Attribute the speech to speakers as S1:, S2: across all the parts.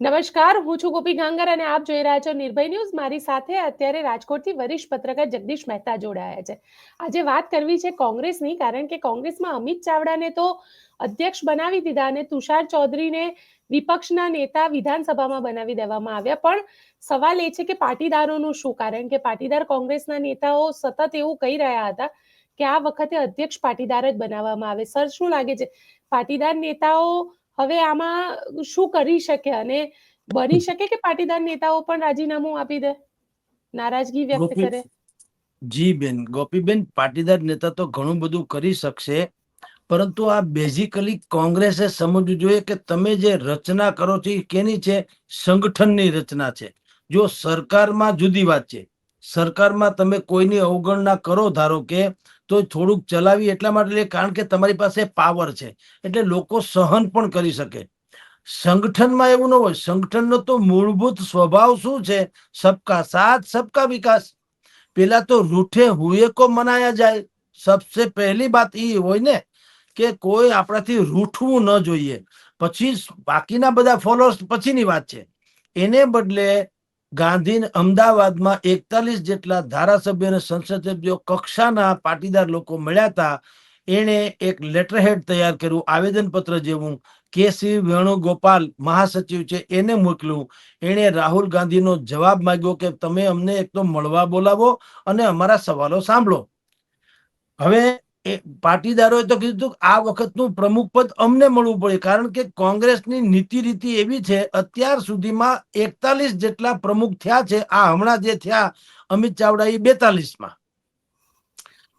S1: નમસ્કાર, હું છું ગોપી ગાંગર અને આપ જોઈ રહ્યા છો નિર્ભય ન્યૂઝ. મારી સાથે અત્યારે રાજકોટથી વરિષ્ઠ પત્રકાર જગદીશ મહેતા જોડાયા છે. આજે વાત કરવી છે કોંગ્રેસની, કારણ કે કોંગ્રેસમાં અમિત ચાવડાને તો અધ્યક્ષ બનાવી દીધા અને તુષાર ચૌધરીને વિપક્ષના નેતા વિધાનસભામાં બનાવી દેવામાં આવ્યા. પણ સવાલ એ છે કે પાટીદારોનું શું? કારણ કે પાટીદાર કોંગ્રેસના નેતાઓ સતત એવું કહી રહ્યા હતા કે આ વખતે અધ્યક્ષ પાટીદાર જ બનાવવામાં આવે. સર, શું લાગે છે, પાટીદાર નેતાઓ હવે આમાં શું કરી શકે અને બની શકે કે પાટીદાર નેતાઓ પણ રાજીનામું આપી દે, નારાજગી વ્યક્ત
S2: ગોપી
S1: કરે?
S2: જી બેન, ગોપીબેન, પાટીદાર નેતા તો ઘણું બધું કરી શકશે, પરંતુ આ બેઝિકલી કોંગ્રેસે સમજવું જોઈએ કે તમે જે રચના કરો છો એ કેની છે? સંગઠનની રચના છે. જો સરકારમાં જુદી વાત છે, સરકારમાં તમે કોઈની અવગણના કરો, ધારો કે, તો થોડુંક ચલાવી એટલા માટે, કારણ કે તમારી પાસે પાવર છે, એટલે લોકો સહન પણ કરી શકે. સંગઠનમાં એવું ન હોય. સંગઠનનો તો મૂળભૂત સ્વભાવ શું છે? સબકા સાથ સબકા વિકાસ. પેલા તો રૂઠે હુએ કો મનાયા જાય. સબસે પહેલી બાત એ હોય ને કે કોઈ આપણાથી રૂઠવું ન જોઈએ. પછી બાકીના બધા ફોલોઅર્સ પછીની વાત છે. એને બદલે ગાંધી અમદાવાદમાં 41 જેટલા ધારાસભ્યો અને સંસદ સભ્યો કક્ષાના પાટીદાર લોકો મળ્યા હતા. એણે એક લેટરહેડ તૈયાર કર્યું, આવેદનપત્ર જેવું. કેસી વેણુગોપાલ મહાસચિવ છે, એને મોકલ્યું. એણે રાહુલ ગાંધીનો જવાબ માંગ્યો કે તમે અમને એક તો મળવા બોલાવો અને અમારા સવાલો સાંભળો. હવે પાટીદારોએ તો કીધું આ વખતનું પ્રમુખ પદ અમને મળવું પડે, કારણ કે કોંગ્રેસની નીતિ રીતિ એવી છે, અત્યાર સુધીમાં 41 જેટલા પ્રમુખ થયા છે. આ હમણાં જે થયા અમિત ચાવડા એ 42માં.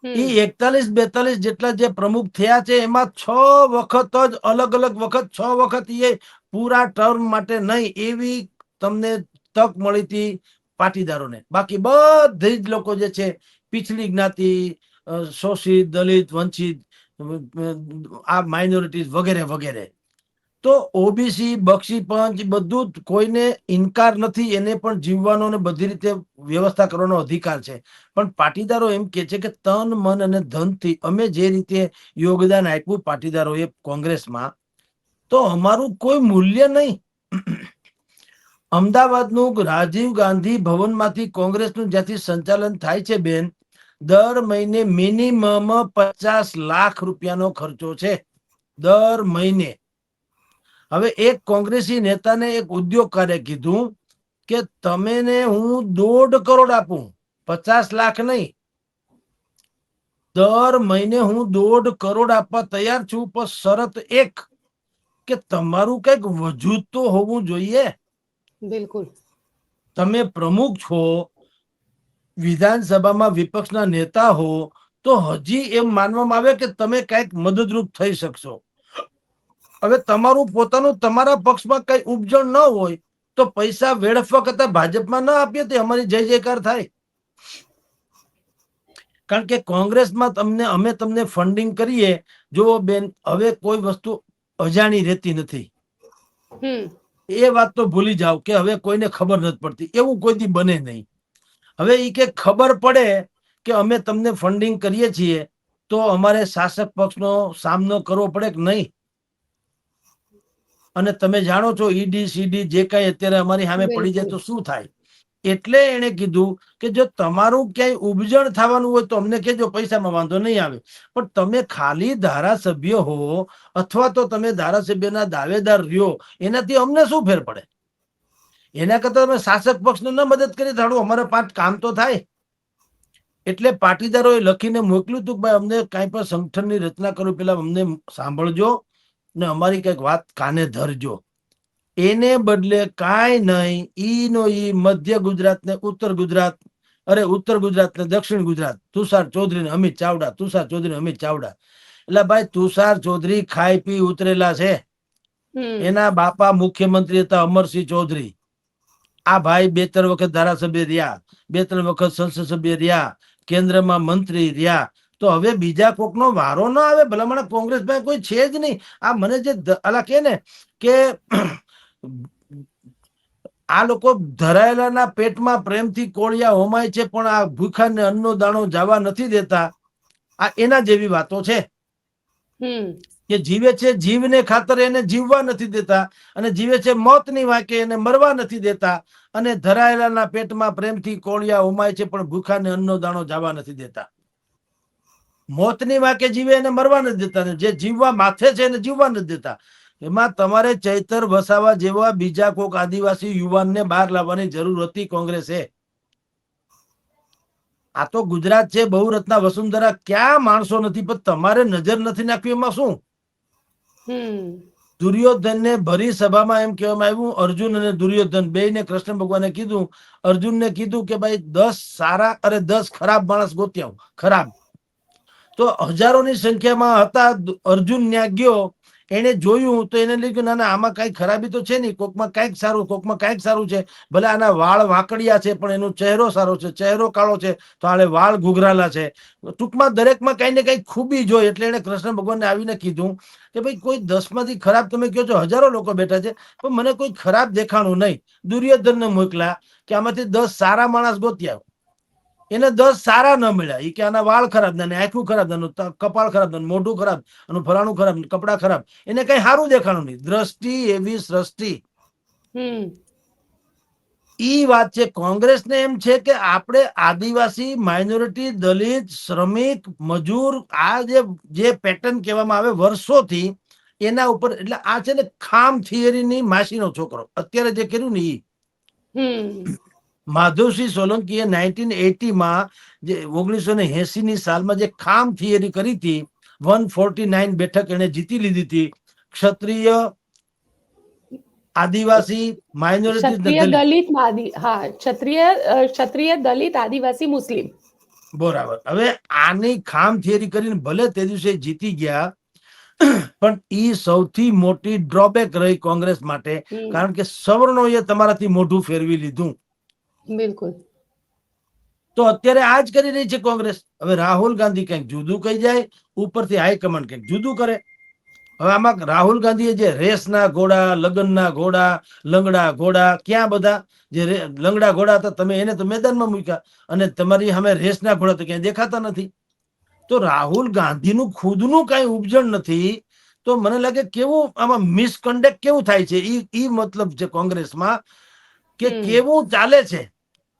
S2: એ 41-42 જેટલા જે પ્રમુખ થયા છે, એમાં 6 વખત જ અલગ અલગ વખત 6 વખત એ પૂરા ટર્મ માટે નહીં એવી તમને તક મળી હતી પાટીદારોને. બાકી બધી જ લોકો જે છે, પિછલી જ્ઞાતિ, શોષિત, દલિત, વંચિત, આ માઇનોરિટીઝ વગેરે વગેરે. તો ઓબીસી, બક્ષી પંચ બધું જ કોઈને ઇનકાર નથી, એને પણ જીવવાનો ને બધી રીતે વ્યવસ્થા કરવાનો અધિકાર છે. પણ પાટીદારો એમ કે છે કે તન, મન અને ધનથી અમે જે રીતે યોગદાન આપ્યું પાટીદારોએ કોંગ્રેસમાં, તો અમારું કોઈ મૂલ્ય નહીં. અમદાવાદનું રાજીવ ગાંધી ભવનમાંથી કોંગ્રેસનું જ્યાંથી સંચાલન થાય છે બેન, દર મહિને મિનિમમ 50 લાખ રૂપિયાનો ખર્ચો છે. દર મહિને. હવે એક કોંગ્રેસી નેતાને એક ઉદ્યોગકારે કીધું કે તમે ને હું 1.5 કરોડ આપું, 50 લાખ નહીં. દર મહિને હું 1.5 કરોડ આપવા તૈયાર છું, પણ શરત એક કે તમારું કઈક વજૂદ તો હોવું જોઈએ.
S1: બિલકુલ.
S2: તમે પ્રમુખ છો, વિધાનસભામાં વિપક્ષના નેતા હો, તો હજી એમ માનવામાં આવે કે તમે કઈક મદદરૂપ થઈ શકશો. હવે તમારું પોતાનું તમારા પક્ષમાં કઈ ઉપજણ ન હોય તો પૈસા વેડફવા કરતા ભાજપમાં ન આપીએ તો અમારી જય જયકાર થાય. કારણ કે કોંગ્રેસમાં અમે તમને ફંડિંગ કરીએ. જો બેન, હવે કોઈ વસ્તુ અજાણી રહેતી નથી. એ વાત તો ભૂલી જાઓ કે હવે કોઈને ખબર નથી પડતી, એવું કોઈ દી બને નહીં. હવે એ કે ખબર પડે કે અમે તમને ફંડિંગ કરીએ છીએ તો અમારે શાસક પક્ષનો સામનો કરવો પડે કે નહીં. અને તમે જાણો છો ઈડી સીડી જે કઈ અત્યારે અમારી સામે પડી જાય તો શું થાય. એટલે એને કીધું કે જો તમારું ક્યાંય ઉપજણ થવાનું હોય તો અમને કહેજો, પૈસામાં વાંધો નહીં આવે. પણ તમે ખાલી ધારાસભ્ય હો અથવા તો તમે ધારાસભ્યના દાવેદાર રહ્યો, એનાથી અમને શું ફેર પડે? એના કરતા તમે શાસક પક્ષને ન મદદ કરી ધાડો, અમારે 5 કામ તો થાય. એટલે પાટીદારોએ લખીને મોકલ્યું હતું કે ભાઈ અમને કાંઈ પણ સંગઠનની રચના કરો, પેલા અમને સાંભળજો ને અમારી કઈક વાત કાને ધરજો. એને બદલે કાંઈ નહીં, ઈનો ઈ મધ્ય ગુજરાત ને ઉત્તર ગુજરાત, અરે ઉત્તર ગુજરાત ને દક્ષિણ ગુજરાત, તુષાર ચૌધરી ને અમિત ચાવડા, તુષાર ચૌધરી અમિત ચાવડા. એટલે ભાઈ તુષાર ચૌધરી ખાઈ પી ઉતરેલા છે. એના બાપા મુખ્યમંત્રી હતા અમરસિંહ ચૌધરી. આ ભાઈ 2-3 વખત ધારાસભ્ય રહ્યા, 2-3 વખત સંસદ સભ્ય રહ્યા, કેન્દ્રમાં મંત્રી રહ્યા. તો હવે બીજા કોકનો વારો ના આવે. ભલામણ કોંગ્રેસ પાસે કોઈ છે જ નહીં. આ મને જે અલા કે ને કે આ લોકો ધરાયેલાના પેટમાં પ્રેમથી કોળિયા હોમાય છે, પણ આ ભૂખાને અન્નનો દાણો જવા નથી દેતા. આ એના જેવી વાતો છે. કે જીવે છે જીવને ખાતર એને જીવવા નથી દેતા, અને જીવે છે મોતની વાંકે એને મરવા નથી દેતા, અને ધરાયેલાના પેટમાં પ્રેમથી કોળિયા ઉમાય છે પણ ભૂખાને અન્નનો દાણો જવા નથી દેતા. મોતની વાંકે જીવે એને મરવા નથી દેતા, ને જે જીવવા માથે છે એને જીવવા નથી દેતા. એમાં તમારે ચૈતર વસાવા જેવા બીજા કોઈક આદિવાસી યુવાનને બહાર લાવવાની જરૂર હતી કોંગ્રેસે. આ તો ગુજરાત છે, બહુરત્ના વસુંધરા, ક્યાં માણસો નથી, પણ તમારે નજર નથી નાખવી. એમાં શું? દુર્યોધનને ભરી સભામાં એમ કહેવામાં આવ્યું, અર્જુન અને દુર્યોધન બેયને કૃષ્ણ ભગવાને કીધું, અર્જુનને કીધું કે ભાઈ 10 સારા અરે 10 ખરાબ માણસ ગોતી આવો. ખરાબ તો હજારોની સંખ્યામાં હતા. અર્જુન ત્યાં ગયો, એને જોયું તો એને લીધું ના ના આમાં કઈ ખરાબી તો છે નહીં, કોકમાં કઈક સારું, કોકમાં કઈક સારું છે. ભલે આના વાળ વાંકડિયા છે પણ એનો ચહેરો સારો છે, ચહેરો કાળો છે તો આને વાળ ઘૂઘરાલા છે. ટૂંકમાં દરેકમાં કઈ ને કઈ ખૂબી જોઈ. એટલે એને કૃષ્ણ ભગવાનને આવીને કીધું કે ભાઈ કોઈ 10 માંથી ખરાબ તમે કહો છો, હજારો લોકો બેઠા છે પણ મને કોઈ ખરાબ દેખાણું નહીં. દુર્યોધનને મોકલ્યા કે આમાંથી 10 સારા માણસ ગોતી આવો. એને 10 સારા ન મળ્યા. એ કે આના વાળ ખરાબ, ને આંખું ખરાબ, કપાળ ખરાબ, મોઢું ખરાબ, અને ફલાણું ખરાબ, કપડા ખરાબ, એને કઈ સારું દેખાણું નહીં. દ્રષ્ટિ એવી સૃષ્ટિ. ઈ વાત છે. કોંગ્રેસને એમ છે કે આપણે આદિવાસી, માઇનોરિટી, દલિત, શ્રમિક, મજૂર, આ જે પેટર્ન કહેવામાં આવે વર્ષોથી એના ઉપર, એટલે આ છે ને ખામ થિયરીની માસીનો છોકરો. અત્યારે જે કર્યું ને ઈ માધવસિંહ સોલંકીએ 1980માં જે 1980ની સાલમાં જે ખામ થિયરી કરી હતી, 149 બેઠક એને જીતી લીધી હતી. ક્ષત્રિય, આદિવાસી, માઇનોરિટી,
S1: ક્ષત્રિય દલિત ક્ષત્રિય દલિત આદિવાસી મુસ્લિમ.
S2: બરાબર. હવે આની ખામ થિયરી કરીને ભલે તે દિવસે જીતી ગયા, પણ ઈ સૌથી મોટી ડ્રોબેક રહી કોંગ્રેસ માટે, કારણ કે સવર્ણોએ તમારાથી મોઢું ફેરવી લીધું.
S1: બિલકુલ.
S2: તો અત્યારે આ જ કરી રહી છે કોંગ્રેસ. હવે રાહુલ ગાંધી કંઈક જુદું કહી જાય, ઉપરથી હાઈકમાન્ડ કંઈક જુદું કરે. હવે આમાં રાહુલ ગાંધીએ જે રેસના ઘોડા, લગ્નના ઘોડા, લંગડા ઘોડા, ક્યાં બધા જે લંગડા ઘોડા હતા તમે એને તો મેદાનમાં મૂક્યા, અને તમારી સામે રેસના ઘોડા તો ક્યાંય દેખાતા નથી. તો રાહુલ ગાંધીનું ખુદનું કઈ ઉપજણ નથી. તો મને લાગે કેવું આમાં મિસકન્ડક્ટ કેવું થાય છે, ઈ મતલબ છે કોંગ્રેસમાં કે કેવું ચાલે છે.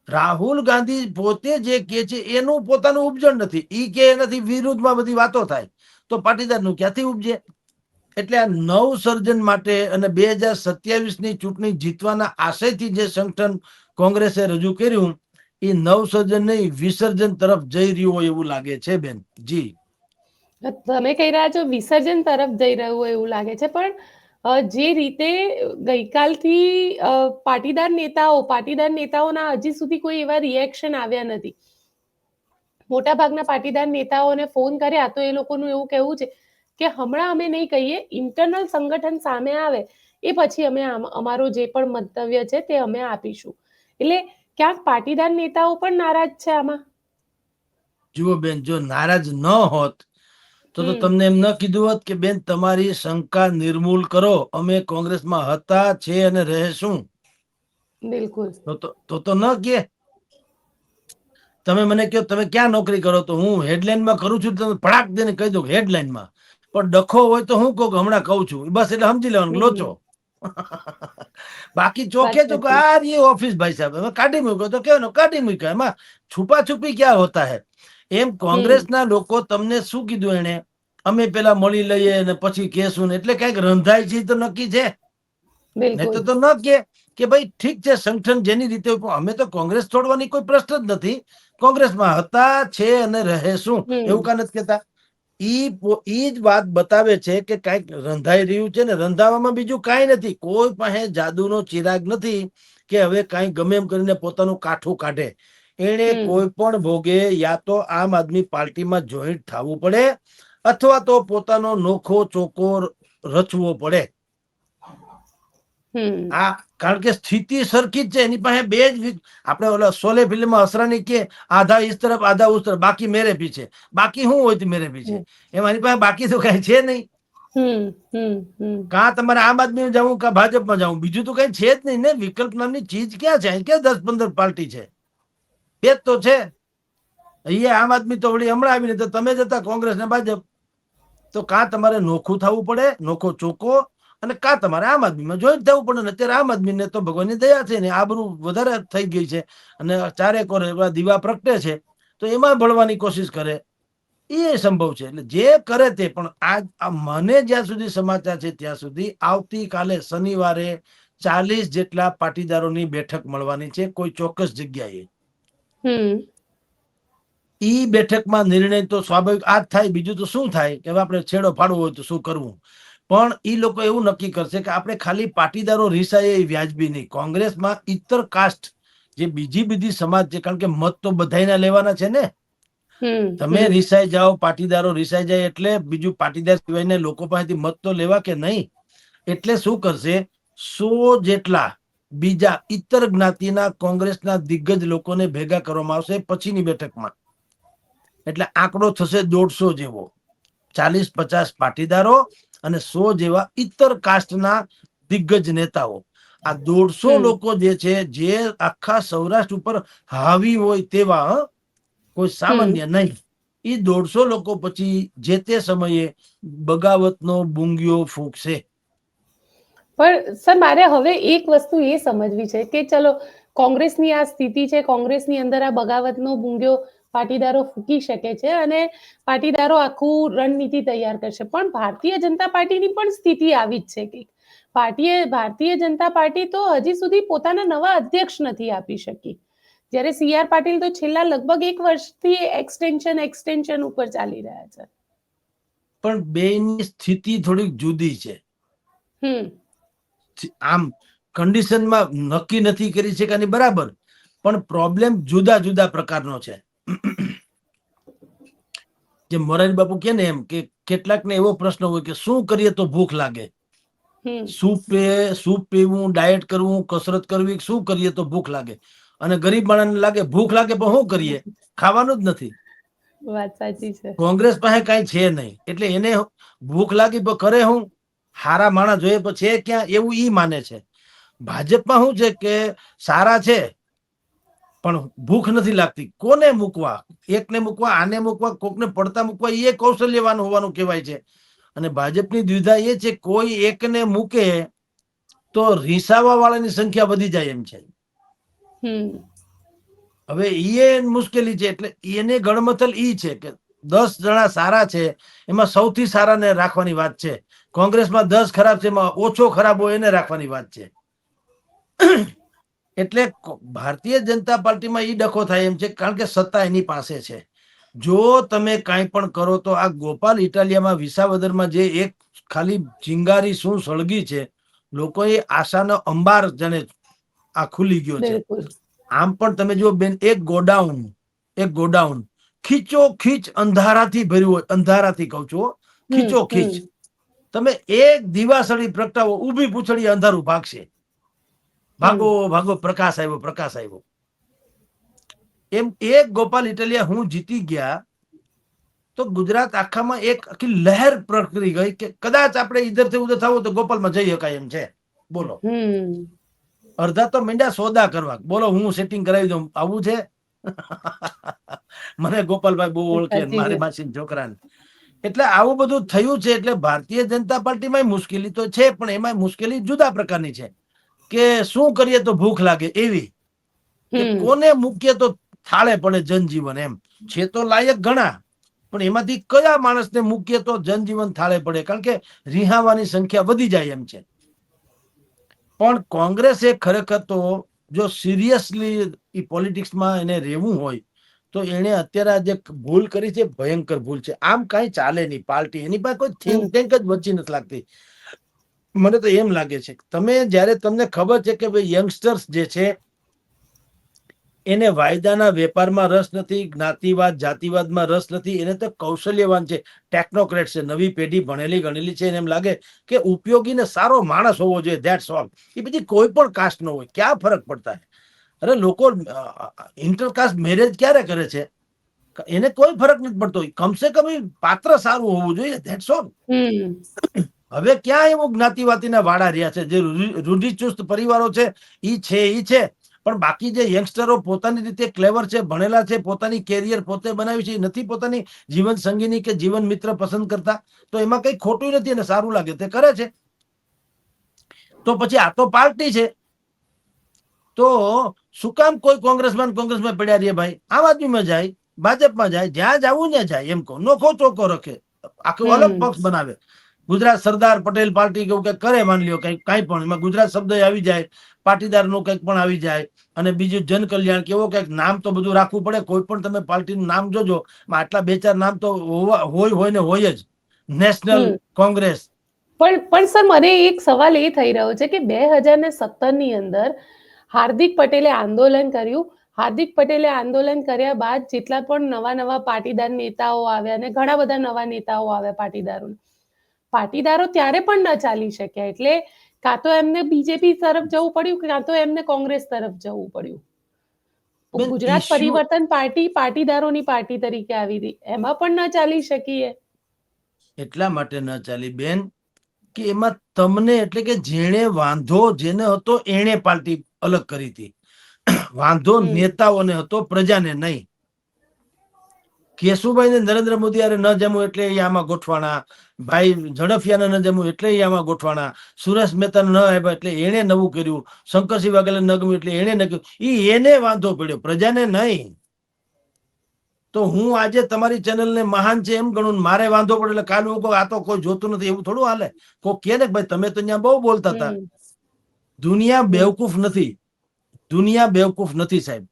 S2: રાહુલ ગાંધી પોતે જે કે છે એનું પોતાનું ઉપજણ નથી. ઈ કે એનાથી વિરુદ્ધમાં બધી વાતો થાય તો પાટીદારનું ક્યાંથી ઉપજે? એટલે આ નવસર્જન માટે અને 2027ની ચૂંટણી જીતવાના આશયથી જે સંગઠન કોંગ્રેસે રજૂ કર્યું, એ નવસર્જન નહીં વિસર્જન તરફ જઈ રહ્યું હોય એવું લાગે છે બેન. જી,
S1: તમે કહી રહ્યા છો વિસર્જન તરફ જઈ રહ્યું હોય એવું લાગે છે, પણ જે રીતે ગઈકાલથી પાટીદાર નેતાઓના હજી સુધી કોઈ એવા રિએક્શન આવ્યા નથી. મોટાભાગના પાટીદાર નેતાઓને ફોન કર્યા તો એ લોકોનું એવું કહેવું છે કે હમણાં અમે નહીં કહીએ, ઇન્ટરનલ સંગઠન સામે આવે એ પછી અમે અમારો જે પણ મંતવ્ય છે તે અમે આપીશું. એટલે ક્યાંક પાટીદાર નેતાઓ પણ નારાજ છે આમાં.
S2: જુઓ બેન, જો નારાજ ન હોત તો તમને એમ ન કીધું હોત કે બેન તમારી શંકા નિર્મૂલ કરો, અમે કોંગ્રેસમાં હતા, છે અને રહેશું.
S1: બિલકુલ.
S2: તો ન કે તમે મને કહો તમે ક્યાં નોકરી કરો, તો હું હેડલાઇનમાં કરું છું, તમે ફડાક દઈને કહી દો હેડલાઇનમાં. પણ ડખો હોય તો હું કહું હમણાં કહું છું, બસ એટલે સમજી લેવાનું લોચો. બાકી ચોખે ચોખ્ખો આ ये ઓફિસ ભાઈ સાહેબ, હવે કાઢી મૂક્યો તો કેવાનો કાઢી મૂક્યો, એમાં છુપા છુપી ક્યાં હોતા હે. એમ કોંગ્રેસના લોકો તમને શું કીધું એને, અમે પેલા મળી લઈએ ને પછી કેશું, એટલે કઈક રંધાય છે તો નક્કી છે. નહીં તો ન કે ભાઈ ઠીક છે સંગઠન જેની રીતે, અમે તો કોંગ્રેસ છોડવાની કોઈ પ્રશ્ન જ નથી, કોંગ્રેસમાં હતા, છે અને રહેશું, એવું કાં નથી કહેતા. ઈ જ વાત બતાવે છે કે કઈક રંધાઈ રહ્યું છે, ને રંધાવામાં બીજું કાંઈ નથી. કોઈ પાસે જાદુનો ચિરાગ નથી કે હવે કાંઈ ગમે એમ કરીને પોતાનું કાઠું કાઢે. એને કોઈ પણ ભોગે યા તો આમ આદમી પાર્ટીમાં જોઈન્ટ થવું પડે, અથવા તો પોતાનો નોખો ચોકો રચવો પડે. કારણ કે સ્થિતિ સરખી જ છે એની પાસે. બે જ આપણે ઓલા શોલે ફિલ્મમાં અસરાની કે આધા ઇસ તરફ આધા ઉસ તરફ, બાકી મેરે પીછે. બાકી શું હોય મેરે પીછે? એની પાસે બાકી તો કઈ છે નહીં. કાં તમારે આમ આદમી જવું કાં ભાજપમાં જવું, બીજું તો કઈ છે જ નહીં ને. વિકલ્પ નામની ચીજ ક્યાં છે? ક્યાં 10-15 પાર્ટી છે? બે જ તો છે. અહીંયા આમ આદમી તો વળી હમણાં આવીને તો તમે જતા કોંગ્રેસ ને ભાજપ, તો કાં તમારે નોખું થવું પડે, નોખો ચોખ્ખો, અને કાં તમારે આમ આદમીમાં જોઈન્ટ થવું પડે. ને અત્યારે આમ આદમીને તો ભગવાનની દયા છે ને આબરૂ વધારે થઈ ગઈ છે અને ચારેક ઓર દીવા પ્રગટે છે તો એમાં ભળવાની કોશિશ કરે, એ સંભવ છે. એટલે જે કરે તે, પણ આ મને જ્યાં સુધી સમાચાર છે ત્યાં સુધી આવતીકાલે શનિવારે 40 જેટલા પાટીદારોની બેઠક મળવાની છે કોઈ ચોક્કસ જગ્યાએ. ઈ બેઠકમાં નિર્ણય તો સ્વાભાવિક આ જ થાય, બીજું તો શું થાય કે હવે આપણે છેડો ફાડવો હોય તો શું કરવું. પણ ઈ લોકો એવું નક્કી કરશે કે આપણે ખાલી પાટીદારો રીસાય એ વ્યાજબી નહીં. કોંગ્રેસમાં ઇતર કાસ્ટ જે બીજી સમાજ છે, કારણ કે મત તો બધાયના લેવાના છે ને. તમે રીસાઈ જાઓ, પાટીદારો રીસાઈ જાય એટલે બીજું પાટીદાર સિવાયના લોકો પાસેથી મત તો લેવા કે નહીં. એટલે શું કરશે, 100 જેટલા બીજા ઇતર જ્ઞાતિના કોંગ્રેસના દિગ્ગજ લોકોને ભેગા કરવામાં આવશે પછીની બેઠકમાં. એટલે આંકડો થશે 150 જેવો. 40-50 પાટીદારો અને 100 જેવા ઇતર કાસ્ટના દિગ્ગજ નેતાઓ. આ 150 લોકો જે છે, જે આખા સૌરાષ્ટ્ર ઉપર હાવી હોય તેવા, કોઈ સામાન્ય નહીં. એ 150 લોકો પછી જે તે સમયે બગાવતનો બુંગીઓ ફૂંકશે.
S1: પણ સર, મારે હવે એક વસ્તુ એ સમજવી છે કે ચલો કોંગ્રેસની આ સ્થિતિ છે, કોંગ્રેસની અંદર આ બગાવતનો બુંગીઓ પાટીદારો ફૂંકી શકે છે અને પાટીદારો આખું રણનીતિ તૈયાર કરશે. પણ ભારતીય જનતા પાર્ટીની પણ સ્થિતિ આવી જ છે કે ભારતીય જનતા પાર્ટી તો હજી સુધી પોતાના નવા અધ્યક્ષ નથી આપી શકી, જ્યારે CR પાટીલ તો છેલ્લા લગભગ 1 વર્ષથી એક્સટેન્શન ઉપર ચાલી રહ્યા છે.
S2: પણ બેની સ્થિતિ થોડીક જુદી છે. આમ કન્ડિશનમાં નક્કી નથી કરી શકાની, બરાબર, પણ પ્રોબ્લેમ જુદા જુદા પ્રકારનો છે. જે મોરારી બાપુ કે ને એમ કે કેટલાકને એવો પ્રશ્ન હોય કે શું કરીએ તો ભૂખ લાગે, સૂપ પીવું, ડાયટ કરવું, કસરત કરવી, શું કરીએ તો ભૂખ લાગે. અને ગરીબ માણસને લાગે ભૂખ લાગે પણ શું કરીએ, ખાવાનું જ નથી.
S1: વાત સાચી છે.
S2: કોંગ્રેસ પાસે કઈ છે નહીં એટલે એને ભૂખ લાગી પણ કરે હું, હારા માણસ જોઈએ પછી છે ક્યાં, એવું ઈ માને છે. ભાજપમાં શું છે કે સારા છે પણ ભૂખ નથી લાગતી. કોને મૂકવા, એકને મૂકવા, આને મૂકવા, કોકને પડતા મૂકવા, એ કૌશલ્યવાન હોવાનું કહેવાય છે. અને ભાજપની દ્વિધા એ છે, કોઈ એકને મૂકે તો રીસાવા વાળાની સંખ્યા વધી જાય એમ છે. હવે એ મુશ્કેલી છે. એટલે એને ગણમથલ ઈ છે કે 10 જણા સારા છે એમાં સૌથી સારાને રાખવાની વાત છે. કોંગ્રેસમાં 10 ખરાબ છે એમાં ઓછો ખરાબ હોય એને રાખવાની વાત છે. એટલે ભારતીય જનતા પાર્ટીમાં ઈ ડખો થાય એમ છે, કારણ કે સત્તા એની પાસે છે. જો તમે કાંઈ પણ કરો તો આ ગોપાલ ઇટાલિયામાં વિસાવદરમાં જે એક ખાલી ચિંગારી શું સળગી છે, લોકોએ આશાનો અંબાર જાણે આ ખુલી ગયો છે. આમ પણ તમે જો બેન, એક ગોડાઉન ખીચો ખીચ અંધારાથી ભર્યું હોય, અંધારાથી કહું છું, ખીચો ખીચ. તમે એક દિવાસળી પ્રગટાવો, ઊભી પૂછડી અંધારું ભાગશે. ભાગો ભાગો, પ્રકાશ આવ્યો, પ્રકાશ આવ્યો. એમ એક ગોપાલ ઇટાલિયા હું જીતી ગયા તો ગુજરાત આખામાં એક આખી લહેર પ્રસરી ગઈ કે કદાચ આપણે ઇધરથી ઉધર થવું તો ગોપાલમાં જઈ શકાય એમ છે. બોલો, અડધા તો મીંડા સોદા કરવા, બોલો હું સેટિંગ કરાવી દઉં, આવું છે. મને ગોપાલભાઈ બહુ ઓળખે, મારી માસી છોકરાને. એટલે આવું બધું થયું છે. એટલે ભારતીય જનતા પાર્ટીમાં મુશ્કેલી તો છે, પણ એમાં મુશ્કેલી જુદા પ્રકારની છે કે શું કરીએ તો ભૂખ લાગે એવી, કે કોને મૂકીએ તો થાળે પડે જનજીવન. એમ છે તો લાયક ઘણા, પણ એમાંથી કયા માણસને મૂકીએ તો જનજીવન થાળે પડે, કારણ કે રિહાવાની સંખ્યા વધી જાય એમ છે. પણ કોંગ્રેસે ખરેખર તો જો સિરિયસલી પોલિટિક્સમાં એને રહેવું હોય તો એને અત્યારે જે ભૂલ કરી છે ભયંકર ભૂલ છે. આમ કઈ ચાલે નહીં. પાર્ટી એની પાસે કોઈ થિંક ટેન્ક જ વચ્ચે નથી લાગતી. મને તો એમ લાગે છે તમે જયારે તમને ખબર છે કે ભાઈ યંગસ્ટર્સ જે છે એને વાયદાના વેપારમાં રસ નથી, જ્ઞાતિવાદ જાતિવાદમાં રસ નથી, એને તો કૌશલ્યવાન છે, ટેકનોક્રેટ છે, નવી પેઢી ભણેલી ગણેલી છે. એને એમ લાગે કે ઉપયોગી ને સારો માણસ હોવો જોઈએ, ધેટ્સ ઓલ. એ પછી કોઈ પણ કાસ્ટ નો હોય, ક્યાં ફરક પડતા है? અરે લોકો ઇન્ટરકાસ્ટ મેરેજ ક્યારે કરે છે? એને કોઈ ફરક નથી પડતો. કમસે કમ પાત્ર સારું હોવું જોઈએ, ધેટ્સ ઓલ. હવે ક્યાં એવું જ્ઞાતિવાદીના વાડા રહ્યા છે? જે રૂઢિચુસ્ત પરિવારો છે ઈ છે. પણ બાકી જે યંગસ્ટરો પોતાની રીતે ક્લેવર છે, ભણેલા છે, પોતાની કેરિયર પોતે બનાવ્યું છે, એ નથી પોતાની જીવન સંગીની કે જીવન મિત્ર પસંદ કરતા, તો એમાં કઈ ખોટું નથી અને સારું લાગે તે કરે છે. તો પછી આ તો પાર્ટી છે, તો શું કામ કોઈ કોંગ્રેસમાં પડ્યા રહીએ ભાઈ? આમ આદમીમાં જાય, ભાજપમાં જાય, જ્યાં જવું ત્યાં જાય. એમ કહો, નોખો ચોખ્ખો રખે, આખો અલગ પક્ષ બનાવે. ગુજરાત સરદાર પટેલ પાર્ટી કેવું કઈક કરે, માની લ્યો કઈ પણ, એમાં ગુજરાત શબ્દ આવી જાય, પાટીદાર નું કંઈક પણ આવી જાય, અને બીજું જન કલ્યાણ કેવો કંઈક નામ તો બધું રાખવું પડે. કોઈ પણ તમે પાર્ટીનું નામ જોજો, આટલા 2-4 નામ તો હોય ને હોય જ. National Congress.
S1: પણ સર, મને એક સવાલ એ થઈ રહ્યો છે કે 2017 ની અંદર હાર્દિક પટેલે આંદોલન કર્યું. હાર્દિક પટેલે આંદોલન કર્યા બાદ જેટલા પણ નવા પાટીદાર નેતાઓ આવ્યા અને ઘણા બધા નવા નેતાઓ આવ્યા પાટીદારો ત્યારે પણ ન ચાલી શક્યા. એટલે કાં તો એમને બીજેપી તરફ જવું પડ્યું, કાં તો એમને કોંગ્રેસ તરફ જવું પડ્યું. ગુજરાત પરિવર્તન પાર્ટી પાટીદારોની પાર્ટી તરીકે આવી હતી, એમાં પણ ન ચાલી શકીએ.
S2: એટલા માટે ન ચાલી બેન કે એમાં તમને, એટલે કે જેણે વાંધો જેને હતો એણે પાર્ટી અલગ કરી હતી. વાંધો નેતાઓને હતો, પ્રજાને નહીં. કેશુભાઈ ને નરેન્દ્ર મોદી યારે ન જમવું એટલે એ આમાં ગોઠવાણા, ભાઈ ઝડફિયાને ન જમવું એટલે એ આમાં ગોઠવાણા, સુરેશ મહેતા ન આવ્યા એટલે એને નવું કર્યું, શંકરસિંહ વાઘેલા ન ગમ્યું એટલે એને ન કર્યું. એને વાંધો પડ્યો, પ્રજાને નહીં. તો હું આજે તમારી ચેનલ ને મહાન છે એમ ગણું, મારે વાંધો પડે એટલે કાલ હું આ તો કોઈ જોતું નથી એવું થોડું હાલે. કોઈ કે ને ભાઈ તમે તો અહીંયા બહુ બોલતા હતા. દુનિયા બેવકૂફ નથી, દુનિયા બેવકૂફ નથી સાહેબ.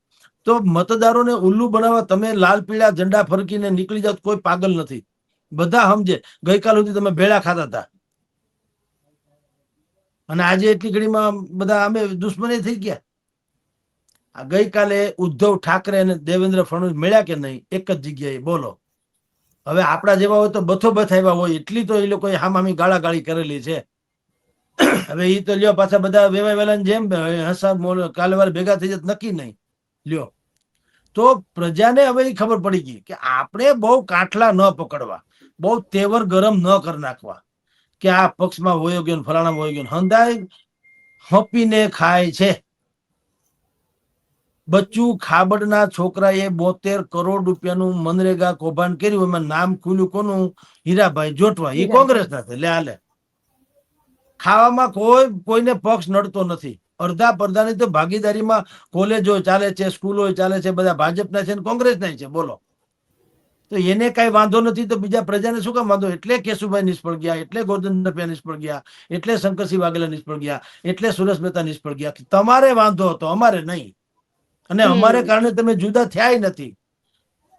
S2: તો મતદારોને ઉલ્લુ બનાવવા તમે લાલ પીળા ઝંડા ફરકીને નીકળી જાવ, કોઈ પાગલ નથી, બધા સમજે. ગઈકાલ સુધી તમે ભેળા ખાતા હતા, અને આજે એટલી ઘડીમાં બધા અમે દુશ્મની થઈ ગયા. ગઈકાલે ઉદ્ધવ ઠાકરે અને દેવેન્દ્ર ફડણવીસ મળ્યા કે નહીં? એક જ જગ્યાએ, બોલો. હવે આપણા જેવા હોય તો બથો બથ આવ્યા હોય, એટલી તો એ લોકોએ હામામી ગાળાગાળી કરેલી છે. હવે એ તો લ્યો પાછા બધા વેવાય વેલા જેમ કાલે વાર ભેગા થઈ જત નક્કી નહીં લ્યો. તો પ્રજાને હવે એ ખબર પડી ગઈ કે આપણે બહુ કાંઠલા ન પકડવા, બહુ તેવર ગરમ ન કરી નાખવા કે આ પક્ષમાં વયો ગયો ફલાણા વયો ગયો. હંધાય હપીને ખાય છે. બચ્ચું ખાબડના છોકરાએ 72 કરોડ રૂપિયાનું મનરેગા કૌભાંડ કર્યું, એમાં નામ ખુલ્યું કોનું? હીરાભાઈ જોટવા. એ કોંગ્રેસ ના છે. લે હાલે, ખાવામાં કોઈને પક્ષ નડતો નથી. અડધા પડધાની તો ભાગીદારીમાં કોલેજો ચાલે છે, સ્કૂલો ચાલે છે, બધા ભાજપના છે, કોંગ્રેસના છે, બોલો. તો એને કઈ વાંધો નથી, તો બીજા પ્રજાને શું કામ વાંધો? એટલે કેશુભાઈ નિષ્ફળ ગયા, એટલે ગોરધન રૂપિયા નિષ્ફળ ગયા, એટલે શંકરસિંહ વાઘેલા નિષ્ફળ ગયા, એટલે સુરેશ મહેતા નિષ્ફળ ગયા. તમારે વાંધો હતો, અમારે નહીં. અને અમારે કારણે તમે જુદા થયા નથી.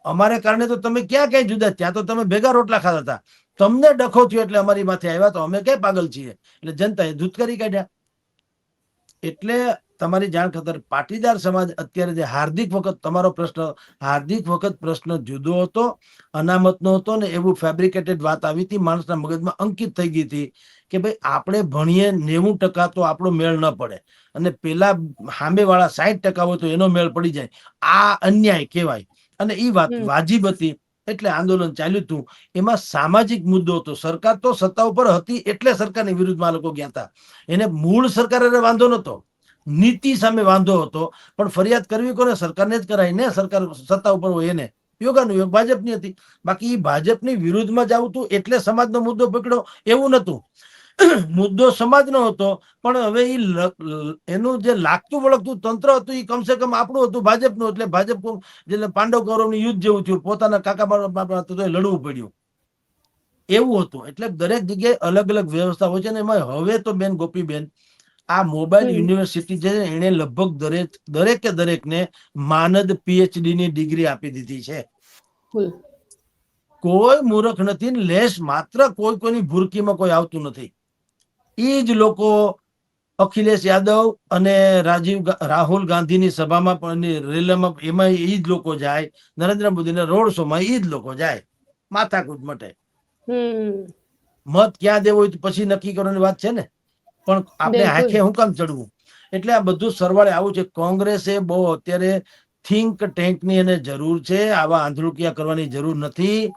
S2: અમારે કારણે તો તમે ક્યાં જુદા? ત્યાં તો તમે ભેગા રોટલા ખાતા હતા. તમને ડખો થયો એટલે અમારી માથે આવ્યા, તો અમે ક્યાં પાગલ છીએ? એટલે જનતાએ દૂધ કરી કાઢ્યા. એટલે તમારી જાણ ખાતર પાટીદાર સમાજ અત્યારે જે હાર્દિક વખત, તમારો પ્રશ્ન હાર્દિક વખત પ્રશ્ન જુદો હતો, અનામતનો હતો ને, એવું ફેબ્રિકેટેડ વાત આવી હતી, માણસના મગજમાં અંકિત થઈ ગઈ હતી કે ભાઈ આપણે ભણીએ 90% તો આપણો મેળ ન પડે, અને પેલા સામે વાળા 60% હોય તો એનો મેળ પડી જાય. આ અન્યાય કહેવાય. અને એ વાત વાજીબ હતી, એટલે આંદોલન ચાલ્યું હતું. એમાં સામાજિક મુદ્દો હતો. સરકાર તો સત્તા ઉપર હતી એટલે સરકારની વિરુદ્ધમાં લોકો ગયા હતા. એને મૂળ સરકારે વાંધો નતો, નીતિ સામે વાંધો હતો. પણ ફરિયાદ કરવી કોને? સરકારને જ કરાય ને. સરકાર સત્તા ઉપર હોય એને. યોગાનુયોગ ભાજપની હતી. બાકી એ ભાજપની વિરુદ્ધમાં જ આવતું એટલે સમાજનો મુદ્દો પકડ્યો એવું નતું. મુદ્દો સમાજનો હતો, પણ હવે એનું જે લાગતું વળગતું તંત્ર હતું એ કમસે કમ આપણું હતું, ભાજપનું. એટલે ભાજપ જે પાંડવ કૌરવનું યુદ્ધ જેવું થયું, પોતાના કાકા બાપા લડવું પડ્યું એવું હતું. એટલે દરેક જગ્યાએ અલગ અલગ વ્યવસ્થા હોય છે ને. એમાં હવે તો બેન ગોપીબેન, આ મોબાઈલ યુનિવર્સિટી છે, એને લગભગ દરેકે દરેકને માનદ PhD ની ડિગ્રી આપી દીધી છે. કોઈ મૂર્ખ નથી, લેશ માત્ર કોઈની ભૂરકીમાં કોઈ આવતું નથી. એ જ લોકો અખિલેશ યાદવ અને રાહુલ ગાંધીની સભામાં પણ, રેલીમાં, એમાં એ જ લોકો જાય. નરેન્દ્ર મોદીના રોડ શોમાં એ જ લોકો જાય, માથાકૂટ માટે. મત ક્યાં દેવો હોય પછી નક્કી કરવાની વાત છે ને. પણ આપણે આંખે શું કામ ચડવું? એટલે આ બધું સરવાળે આવું છે. કોંગ્રેસે બહુ અત્યારે થિંક ટેન્કની એને જરૂર છે. આવા આંધળુકિયા કરવાની જરૂર નથી.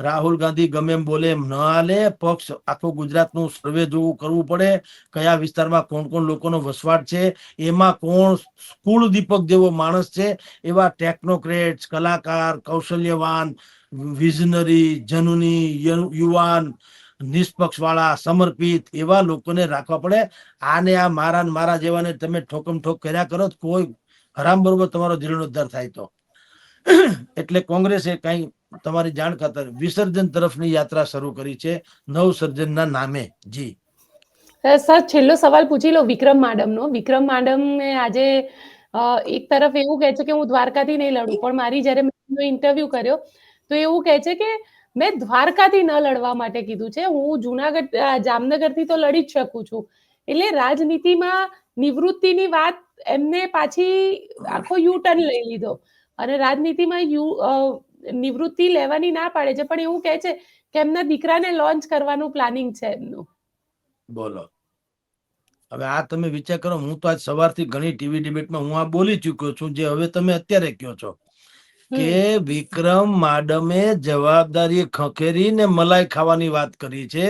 S2: રાહુલ ગાંધી ગમે એમ બોલે એમ ન હાલે. પક્ષ આખું ગુજરાતનું સર્વે જોવું કરવું પડે, કયા વિસ્તારમાં કોણ કોણ લોકોનો વસવાટ છે, એમાં કોણ કુળ દીપક જેવો માણસ છે, એવા ટેકનોક્રેટ્સ, કલાકાર, કૌશલ્યવાન, વિઝનરી, જનુની, યુવાન, નિષ્પક્ષ વાળા, સમર્પિત એવા લોકોને રાખવા પડે. આને આ મારા ને મારા જેવાને તમે ઠોકમ ઠોક કર્યા કરો તો કોઈ હરામ બરોબર તમારો જીર્ણોદ્ધાર થાય તો. એટલે કોંગ્રેસે કઈ તમારી જાણ ખાતર વિસર્જન તરફની યાત્રા શરૂ કરી છે, નવસર્જનના નામે. જી
S1: સર, છેલ્લો સવાલ પૂછી લો વિક્રમ માડમનો. વિક્રમ માડમે આજે એક તરફ એવું કહે છે કે હું દ્વારકાથી નહીં લડું, પણ મારી જ્યારે મેં ઇન્ટરવ્યુ કર્યો તો એવું કહે છે કે મેં દ્વારકાથી ન લડવા માટે કીધું છે, હું જુનાગઢ જામનગરથી તો લડી જ શકું છું. એટલે રાજનીતિમાં નિવૃત્તિની વાત એમને પાછી આખો યુ ટર્ન લઈ લીધો અને રાજનીતિમાં નિવૃત્તિ લેવાની ના પાડે છે, પણ એવું કહે છે કે એમના દીકરાને લોન્ચ કરવાનું પ્લાનિંગ છે એમનું.
S2: બોલો, હવે આ તમે વિચાર કરો. હું તો આજ સવારથી ઘણી ટીવી ડિબેટમાં હું આ બોલી ચુક્યો છું, જે હવે તમે અત્યારે કહો છો કે વિક્રમ માડમે જવાબદારી ખંખેરીને મલાઈ ખાવાની વાત કરી છે,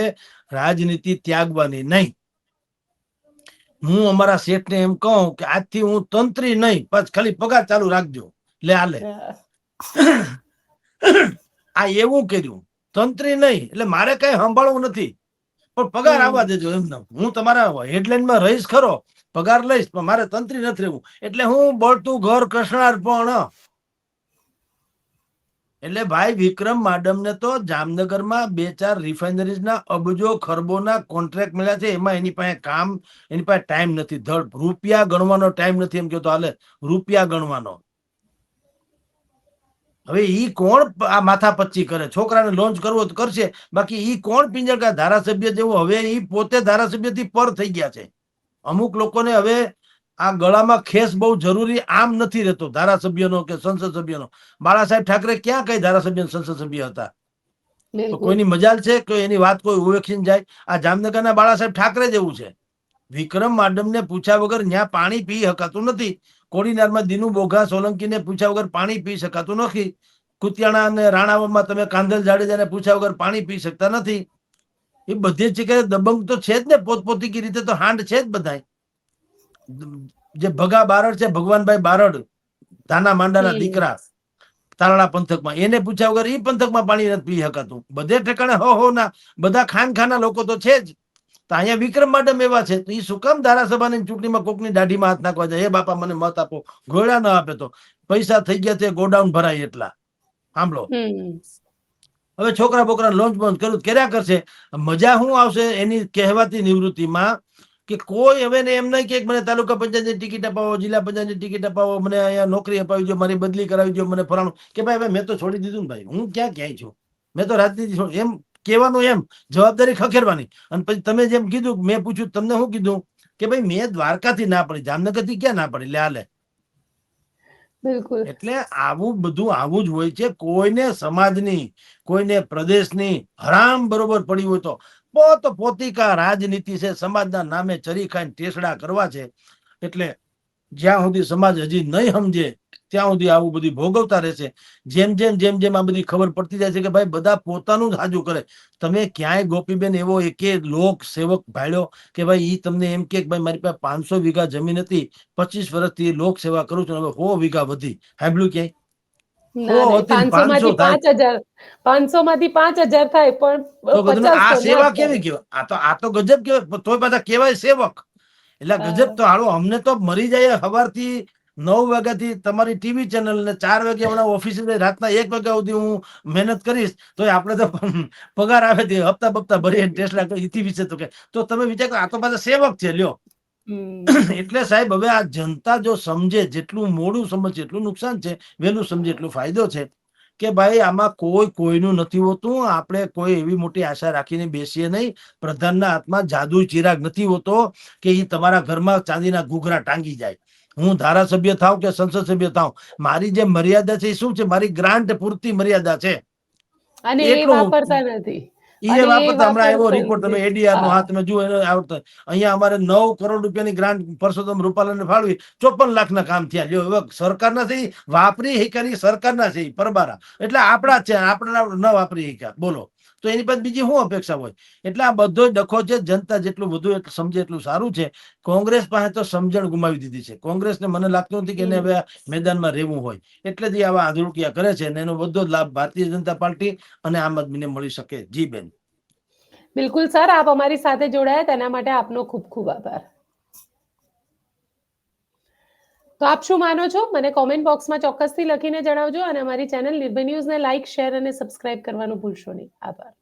S2: રાજનીતિ ત્યાગવાની નહીં. હું અમારા શેઠને એમ કહું કે આજથી હું તંત્રી નહીં, બસ ખાલી પગાર ચાલુ રાખજો, લે હાલે. આ એવું કર્યું, તંત્રી નહીં એટલે મારે કઈ સંભાળવું નથી, પણ પગાર આવવા દેજો એમને. હું તમારા હેડલાઇનમાં રહીશ ખરો, પગાર લઈશ, પણ મારે તંત્રી નથી રહેવું. એટલે હું બળતું ઘર કૃષ્ણાર પણ. એટલે ભાઈ વિક્રમ માડમને તો જામનગરમાં 2-4 રિફાઇનરીઝના અબજો ખરબોના કોન્ટ્રાક્ટ મળ્યા છે, એમાં એની પાસે કામ, એની પાસે ટાઈમ નથી, ધડ રૂપિયા ગણવાનો ટાઈમ નથી. એમ કહેતો હાલે રૂપિયા ગણવાનો. હવે ઈ કોણ આ માથાપચ્ચી કરે? છોકરાને લોન્ચ કરવો તો કરશે, બાકી ઈ કોણ પિંજરકા ધારાસભ્ય જેવું? હવે ઈ પોતે ધારાસભ્યથી પર થઈ ગયા છે. અમુક લોકોને હવે આ ગળામાં ખેસ બહુ જરૂરી આમ નથી રહેતો, ધારાસભ્યનો કે સંસદ સભ્યનો. બાળા સાહેબ ઠાકરે ક્યાં કઈ ધારાસભ્ય સંસદ સભ્ય હતા? તો કોઈની મજાલ છે કે એની વાત કોઈ ઉવેખીને જાય? આ જામનગરના બાળા સાહેબ ઠાકરે જેવું છે. વિક્રમ માડમને પૂછ્યા વગર ત્યાં પાણી પી શકાતું નથી. કોડીનારમાં દીનુ બોઘા સોલંકીને પૂછ્યા વગર પાણી પી શકાતું નથી. કુતિયાણા અને રાણાવામાં તમે કાંધલ જાડેજાને પૂછ્યા વગર પાણી પી શકતા નથી. એ બધી જગ્યાએ દબંગ તો છે જ ને, પોતપોતી રીતે તો હાંડ છે જ બધા. જે ભગા બારડ છે, ભગવાનભાઈ બારડ, ધાના માંડાના દીકરા, તારણા પંથકમાં, એને પૂછ્યા વગર ઈ પંથકમાં પાણી નથી પી શકાતું. બધે ઠેકાણે હો ના બધા ખાનખાના લોકો તો છે જ. તો અહીંયા વિક્રમ માડમ એવા છે, તો એ શું કામ ધારાસભાની ચૂંટણીમાં કોકની દાઢીમાં હાથ નાખવા જાય? એ બાપા મને મત આપો, ઘોડા ન આપે તો પૈસા થઈ ગયા છે, ગોડાઉન ભરાય એટલા. સાંભળો, હવે છોકરા બોકરા લોન્ચ બંધ કર્યું, કર્યા કરશે. મજા શું આવશે એની કહેવાતી નિવૃત્તિમાં? કે કોઈ હવે એમ નહીં કે મને તાલુકા પંચાયતની ટિકિટ અપાવો, જિલ્લા પંચાયતની ટિકિટ અપાવો, મને અહીંયા નોકરી અપાવી દો, મારી બદલી કરાવી દો, મને ફલાણું. કે ભાઈ મેં તો છોડી દીધું ને ભાઈ, હું ક્યાંય છું, મેં તો રાજનીતિ છોડી. એમ કહેવાનું, એમ જવાબદારી ખખેરવાની. અને પછી તમે જેમ કીધું, મેં પૂછ્યું તમને શું કીધું કે ભાઈ મેં દ્વારકાથી ના પડી, જામનગરથી ક્યાં ના પડી, લે હાલે. એટલે આવું બધું આવું જ હોય છે. કોઈને સમાજની, કોઈને પ્રદેશની હરામ બરોબર પડી હોય તો પોતિકા રાજનીતિ છે, સમાજના નામે ચરી ખાઈને ટેસડા કરવા છે. એટલે જ્યાં સુધી સમાજ હજી નહીં સમજે ત્યાં સુધી આવું બધું ભોગવતા રહેશે. જેમ જેમ આ બધી ખબર પડતી જાય છે કે ભાઈ બધા પોતાનું જ હાજુ કરે. તમે ક્યાંય ગોપીબેન એવો એકે લોક સેવક ભાળ્યો કે ભાઈ ઈ તમને એમ કે ભાઈ મારી પાસે 500 વીઘા જમીન હતી, 25 વર્ષથી લોક સેવા કરું છું, હવે 100 વીઘા વધી? સાંભળ્યું ક્યાંય?
S1: 500 માંથી 5000 થાય, પણ
S2: આ સેવા કેવી કહેવાય? આ તો ગજબ કહેવાય. તોય પાછા કહેવાય સેવક. એટલે ગજબ. તો હાલો, અમને તો મરી જાય સવારથી 9 વાગ્યાથી તમારી ટીવી ચેનલ ને 4 વાગે હમણાં ઓફિસે રાતના 1 વાગ્યા સુધી હું મહેનત કરીશ, તો આપણે તો પગાર આવે તે હપ્તા બપ્તા ભરી ટેસ્લા કરી વિશે તો તમે વિચાર કરો, આ તો પાછા સેવક છે. લ્યો, એટલે સાહેબ હવે આ જનતા જો સમજે, જેટલું મોડું સમજે એટલું નુકસાન છે, વહેલું સમજે એટલું ફાયદો છે. કે ભાઈ આમાં કોઈનું નથી હોતું. આપણે કોઈ એવી મોટી આશા રાખીને બેસીએ નહીં. પ્રધાનના હાથમાં જાદુ ચિરાગ નથી હોતો કે એ તમારા ઘરમાં ચાંદીના ઘૂઘરા ટાંગી જાય. હું ધારાસભ્ય થાવ કે સંસદ સભ્ય થાવ, મારી જે મર્યાદા છે એ શું છે? મારી ગ્રાન્ટ પૂરતી મર્યાદા છે,
S1: અને એ વાપરતા નથી.
S2: ઈ
S1: અને
S2: બાબત
S1: એ વાત
S2: હમણાં આવ્યો
S1: કરી
S2: રિપોર્ટ, તમે
S1: છે.
S2: એડીઆર નો
S1: હા.
S2: હાથ તમે જુઓ, અહીંયા અમારે 9 કરોડ રૂપિયાની ગ્રાન્ટ પરસોત્તમ રૂપાલાને ફાળવી 54 લાખના કામ થયા. જો હવે સરકારના છે ઈ વાપરી શક્યા, સરકારના છે ઈ પરબારા, એટલે આપણા જ છે, આપણા ન વાપરી શક્યા, બોલો તો એની પાસે બીજી શું અપેક્ષા હોય? એટલે આ બધો ડખો છે. જનતા જેટલું વધુ સમજે એટલું સારું છે. કોંગ્રેસ પાસે તો સમજણ ગુમાવી દીધી છે. કોંગ્રેસને મને લાગતું નથી કે એને હવે મેદાનમાં રહેવું હોય, એટલે જ આવા આંધળુકિયા કરે છે, અને એનો બધો લાભ ભારતીય જનતા પાર્ટી અને આમ આદમીને મળી શકે. જી બેન.
S1: બિલકુલ સર, આપ અમારી સાથે જોડાયા તેના માટે આપનો ખૂબ ખૂબ આભાર. તો આપ શું માનો છો, મને કોમેન્ટ બોક્સમાં ચોક્કસથી લખીને જણાવજો, અને અમારી ચેનલ નિર્ભય ન્યૂઝને લાઇક, શેર અને સબસ્ક્રાઇબ કરવાનું ભૂલશો નહીં. આભાર.